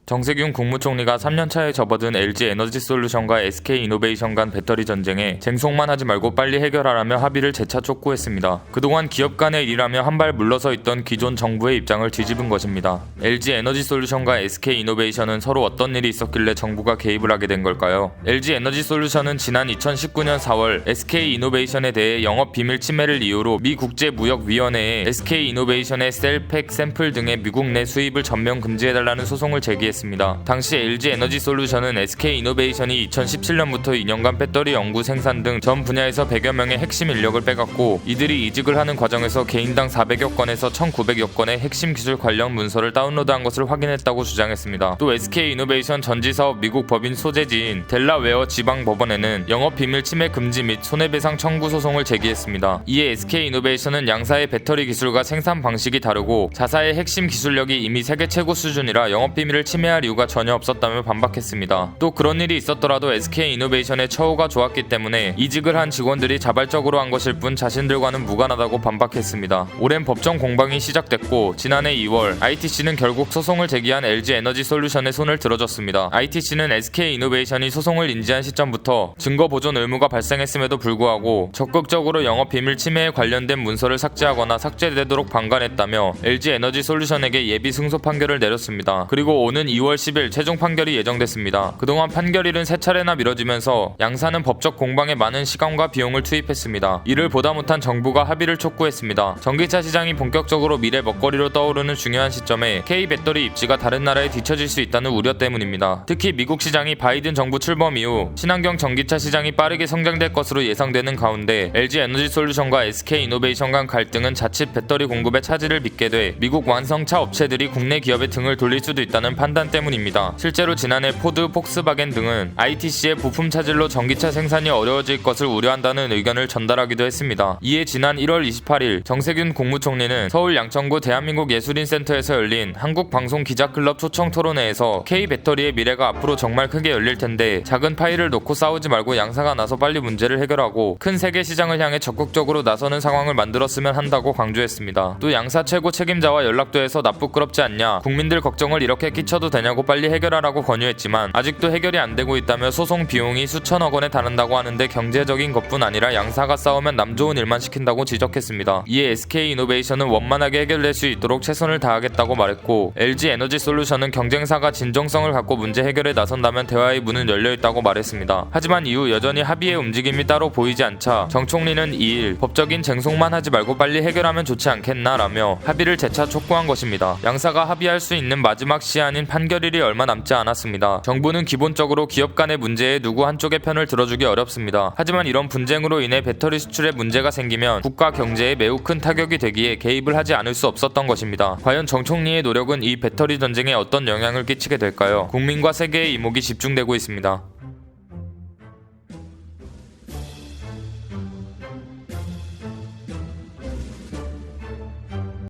정세균 국무총리가 3년차에 접어든 LG에너지솔루션과 SK이노베이션 간 배터리 전쟁에 쟁송만 하지 말고 빨리 해결하라며 합의를 재차 촉구했습니다. 그동안 기업 간의 일이라며 한 발 물러서 있던 기존 정부의 입장을 뒤집은 것입니다. LG에너지솔루션과 SK이노베이션은 서로 어떤 일이 있었길래 정부가 개입을 하게 된 걸까요? LG에너지솔루션은 지난 2019년 4월 SK이노베이션에 대해 영업비밀 침해를 이유로 미 국제무역위원회에 SK이노베이션의 셀팩 샘플 등의 미국 내 수입을 전면 금지해달라는 소송을 제기했습니다. 당시 LG에너지솔루션은 SK이노베이션이 2017년부터 2년간 배터리 연구 생산 등 전 분야에서 100여 명의 핵심 인력을 빼갔고 이들이 이직을 하는 과정에서 개인당 400여 건에서 1900여 건의 핵심 기술 관련 문서를 다운로드한 것을 확인했다고 주장했습니다. 또 SK이노베이션 전지사업 미국 법인 소재지인 델라웨어 지방법원에는 영업비밀 침해 금지 및 손해배상 청구 소송을 제기했습니다. 이에 SK이노베이션은 양사의 배터리 기술과 생산 방식이 다르고 자사의 핵심 기술력이 이미 세계 최고 수준이라 영업비밀을 침해할 이유가 전혀 없었다며 반박했습니다. 또 그런 일이 있었더라도 SK이노베이션의 처우가 좋았기 때문에 이직을 한 직원들이 자발적으로 한 것일 뿐 자신들과는 무관하다고 반박했습니다. 오랜 법정 공방이 시작됐고 지난해 2월 ITC는 결국 소송을 제기한 LG에너지솔루션의 손을 들어줬습니다. ITC는 SK이노베이션이 소송을 인지한 시점부터 증거 보존 의무가 발생했음에도 불구하고 적극적으로 영업비밀 침해에 관련된 문서를 삭제하거나 삭제되도록 방관했다며 LG에너지솔루션에게 예비 승소 판결을 내렸습니다. 그리고 오는 2월 10일 최종 판결이 예정됐습니다. 그동안 판결일은 3차례나 미뤄지면서 양사는 법적 공방에 많은 시간과 비용을 투입했습니다. 이를 보다 못한 정부가 합의를 촉구했습니다. 전기차 시장이 본격적으로 미래 먹거리로 떠오르는 중요한 시점에 K배터리 입지가 다른 나라에 뒤처질 수 있다는 우려 때문입니다. 특히 미국 시장이 바이든 정부 출범 이후 친환경 전기차 시장이 빠르게 성장될 것으로 예상되는 가운데 LG에너지솔루션과 SK이노베이션 간 갈등은 자칫 배터리 공급에 차질을 빚게 돼 미국 완성차 업체들이 국내 기업의 등을 돌릴 수도 있다는 판단 때문입니다. 실제로 지난해 포드, 폭스바겐 등은 ITC의 부품 차질로 전기차 생산이 어려워질 것을 우려한다는 의견을 전달하기도 했습니다. 이에 지난 1월 28일 정세균 국무총리는 서울 양천구 대한민국예술인센터에서 열린 한국방송기자클럽 초청 토론회에서 K배터리의 미래가 앞으로 정말 크게 열릴 텐데 작은 파일을 놓고 싸우지 말고 양사가 나서 빨리 문제를 해결하고 큰 세계 시장을 향해 적극적으로 나서는 상황을 만들었으면 한다고 강조했습니다. 또 양사 최고 책임자와 연락도 해서 나 부끄럽지 않냐, 국민들 걱정을 이렇게 끼쳐도 되냐고 빨리 해결하라고 권유했지만 아직도 해결이 안 되고 있다며 소송 비용이 수천억 원에 달한다고 하는데 경제적인 것뿐 아니라 양사가 싸우면 남 좋은 일만 시킨다고 지적했습니다. 이에 SK이노베이션은 원만하게 해결될 수 있도록 최선을 다하겠다고 말했고 LG에너지솔루션은 경쟁사가 진정성을 갖고 문제 해결에 나선다면 대화의 문은 열려있다고 말했습니다. 하지만 이후 여전히 합의의 움직임이 따로 보이지 않자 정 총리는 2일 법적인 쟁송만 하지 말고 빨리 해결하면 좋지 않겠나 라며 합의를 재차 촉구한 것입니다. 양사가 합의할 수 있는 마지막 시한인 판결일이 얼마 남지 않았습니다. 정부는 기본적으로 기업 간의 문제에 누구 한쪽의 편을 들어주기 어렵습니다. 하지만 이런 분쟁으로 인해 배터리 수출에 문제가 생기면 국가 경제에 매우 큰 타격이 되기에 개입을 하지 않을 수 없었던 것입니다. 과연 정 총리의 노력은 이 배터리 전쟁에 어떤 영향을 끼치게 될까요? 국민과 세계의 이목이 집중되고 있습니다.